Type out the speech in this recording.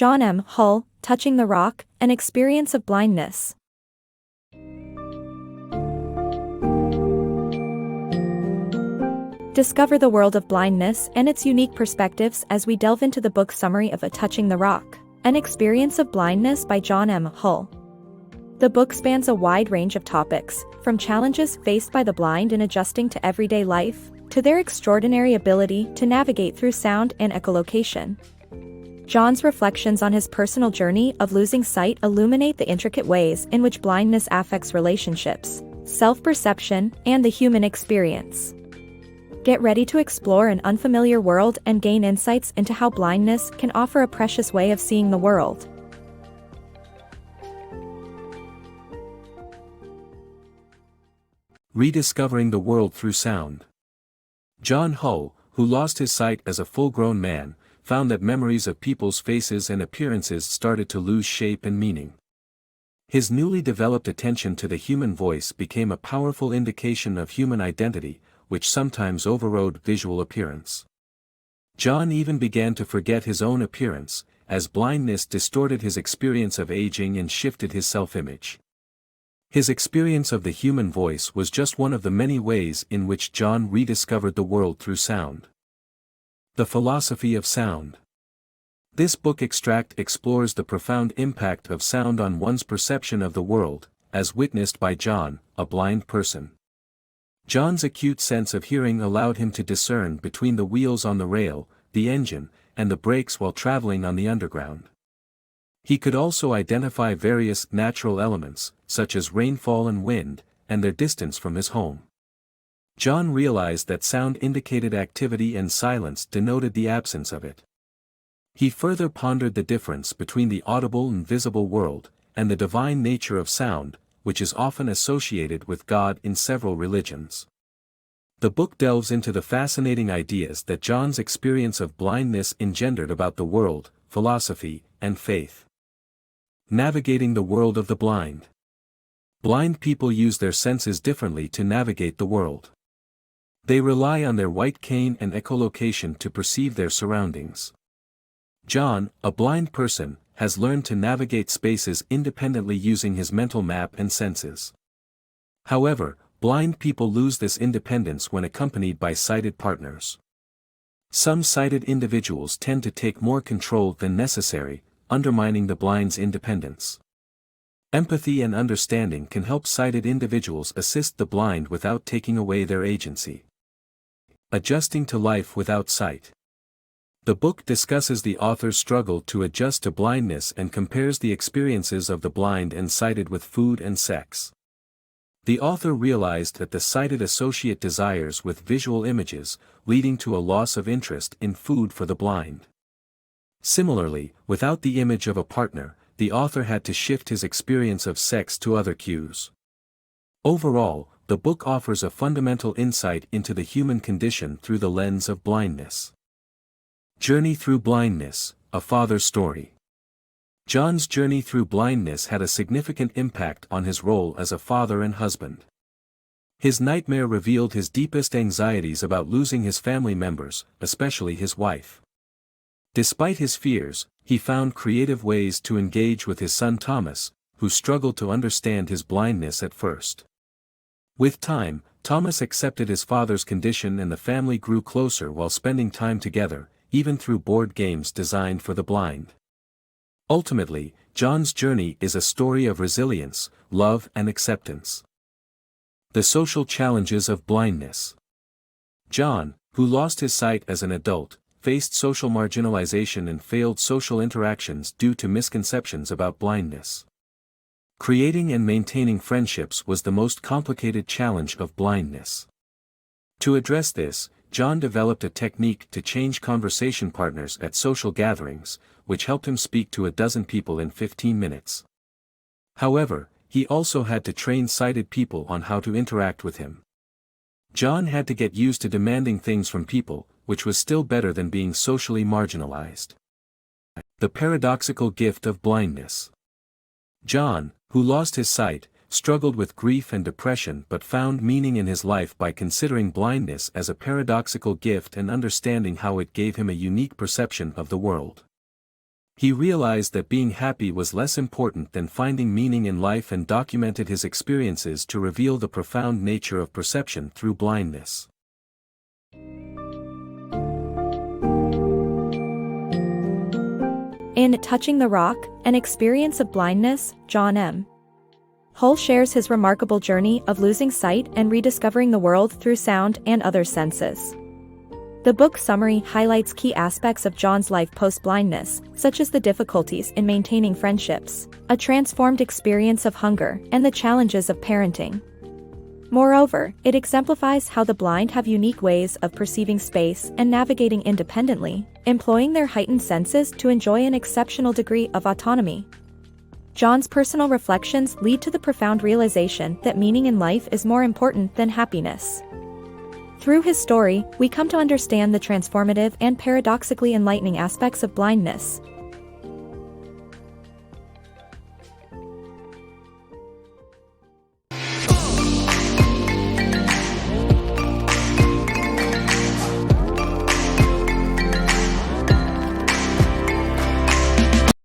JohnMHull, Touching the Rock, An Experience of Blindness. Discover the world of blindness and its unique perspectives as we delve into the book summary of Touching the Rock, An Experience of Blindness by JohnMHull. The book spans a wide range of topics, from challenges faced by the blind in adjusting to everyday life, to their extraordinary ability to navigate through sound and echolocation. John's reflections on his personal journey of losing sight illuminate the intricate ways in which blindness affects relationships, self-perception, and the human experience. Get ready to explore an unfamiliar world and gain insights into how blindness can offer a precious way of seeing the world. Rediscovering the World Through Sound. JohnMHull, who lost his sight as a full-grown man, found that memories of people's faces and appearances started to lose shape and meaning. His newly developed attention to the human voice became a powerful indication of human identity, which sometimes overrode visual appearance. John even began to forget his own appearance, as blindness distorted his experience of aging and shifted his self-image. His experience of the human voice was just one of the many ways in which John rediscovered the world through sound. The Philosophy of Sound. This book explores the profound impact of sound on one's perception of the world, as witnessed by John, a blind person. John's acute sense of hearing allowed him to discern between the wheels on the rail, the engine, and the brakes while traveling on the underground. He could also identify various natural elements, such as rainfall and wind, and their distance from his home. John realized that sound indicated activity and silence denoted the absence of it. He further pondered the difference between the audible and visible world, and the divine nature of sound, which is often associated with God in several religions. The book delves into the fascinating ideas that John's experience of blindness engendered about the world, philosophy, and faith. Navigating the world of the blind. Blind people use their senses differently to navigate the world. They rely on their white cane and echolocation to perceive their surroundings. John, a blind person, has learned to navigate spaces independently using his mental map and senses. However, blind people lose this independence when accompanied by sighted partners. Some sighted individuals tend to take more control than necessary, undermining the blind's independence. Empathy and understanding can help sighted individuals assist the blind without taking away their agency. Adjusting to life without sight. The book discusses the author's struggle to adjust to blindness and compares the experiences of the blind and sighted with food and sex. The author realized that the sighted associate desires with visual images, leading to a loss of interest in food for the blind. Similarly, without the image of a partner, the author had to shift his experience of sex to other cues. Overall, the book offers a fundamental insight into the human condition through the lens of blindness. Journey Through Blindness, A Father's Story. John's journey through blindness had a significant impact on his role as a father and husband. His nightmare revealed his deepest anxieties about losing his family members, especially his wife. Despite his fears, he found creative ways to engage with his son Thomas, who struggled to understand his blindness at first. With time, Thomas accepted his father's condition and the family grew closer while spending time together, even through board games designed for the blind. Ultimately, John's journey is a story of resilience, love and acceptance. The social challenges of blindness. John, who lost his sight as an adult, faced social marginalization and failed social interactions due to misconceptions about blindness. Creating and maintaining friendships was the most complicated challenge of blindness. To address this, John developed a technique to change conversation partners at social gatherings, which helped him speak to 12 people in 15 minutes. However, he also had to train sighted people on how to interact with him. John had to get used to demanding things from people, which was still better than being socially marginalized. The paradoxical gift of blindness. John, who lost his sight, struggled with grief and depression but found meaning in his life by considering blindness as a paradoxical gift and understanding how it gave him a unique perception of the world. He realized that being happy was less important than finding meaning in life and documented his experiences to reveal the profound nature of perception through blindness. In Touching the Rock, An Experience of Blindness, JohnMHull shares his remarkable journey of losing sight and rediscovering the world through sound and other senses. The book summary highlights key aspects of John's life post-blindness, such as the difficulties in maintaining friendships, a transformed experience of hunger, and the challenges of parenting. Moreover, it exemplifies how the blind have unique ways of perceiving space and navigating independently, employing their heightened senses to enjoy an exceptional degree of autonomy. John's personal reflections lead to the profound realization that meaning in life is more important than happiness. Through his story, we come to understand the transformative and paradoxically enlightening aspects of blindness,